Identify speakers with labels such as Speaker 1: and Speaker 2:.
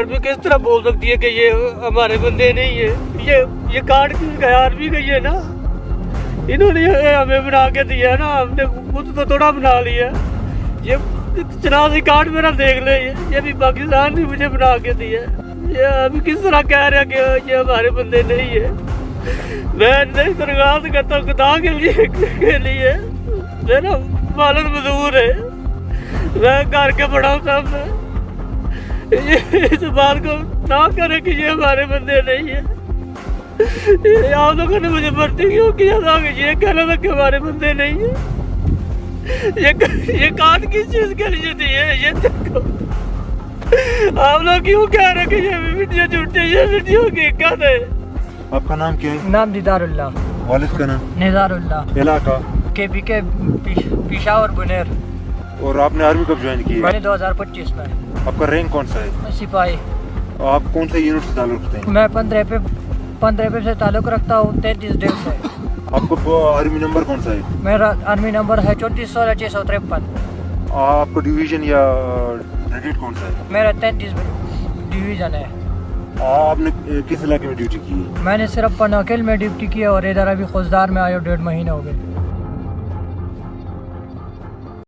Speaker 1: Army किस तरह बोल सकती है कि ये हमारे बंदे नहीं है। ये काट के आर्मी का ये ना, इन्होंने हमें बना के दिया है ना, हमने खुद तो थोड़ा बना लिया। ये शनाख्ती कार्ड मेरा देख ले, ये भी पाकिस्तान ने मुझे बना के दिया। ये अभी किस तरह कह रहे हैं कि ये हमारे बंदे नहीं है। मैं नहीं दरख्वास्त करता हूँ खुदा के लिए मेरा मालिक मजदूर है, मैं घर के बड़ा हूँ साहब। इस बात को ना करे कि ये हमारे बंदे नहीं है। आप लोगों ने मुझे भर्ती क्यों किया था कि ये कहना था कि हमारे बंदे नहीं है। ये कार्ड किस चीज के लिए दिए ये देखो। आप लोग क्यों कह रहे कि ये वीडियो झूठी, ये वीडियो हकीकत है।
Speaker 2: आपका नाम क्या है?
Speaker 3: नाम दीदारुल्लाह।
Speaker 2: वालिद का नाम?
Speaker 3: निजारुल्लाह।
Speaker 2: इलाका?
Speaker 3: KPK पेशावर बुनेर।
Speaker 2: और आपने आर्मी कब ज्वाइन की है?
Speaker 3: मैंने 2025 में।
Speaker 2: आपका रैंक कौन सा है?
Speaker 3: सिपाही।
Speaker 2: आप कौन सा यूनिट से ताल्लुक रखते हैं?
Speaker 3: मैं 15 पे से ताल्लुक रखता हूँ 33 डेट से।
Speaker 2: आपको आर्मी नंबर कौन सा है?
Speaker 3: मेरा आर्मी नंबर है 3416-653।
Speaker 2: आपको डिवीजन या ब्रिगेड कौन सा है?
Speaker 3: मेरा 33 डिवीजन है।
Speaker 2: आपने किस इलाके में ड्यूटी की है?
Speaker 3: मैंने सिर्फ पनाकिल में ड्यूटी की है और इधर अभी खुजदार में आया 1.5 महीने हो गए।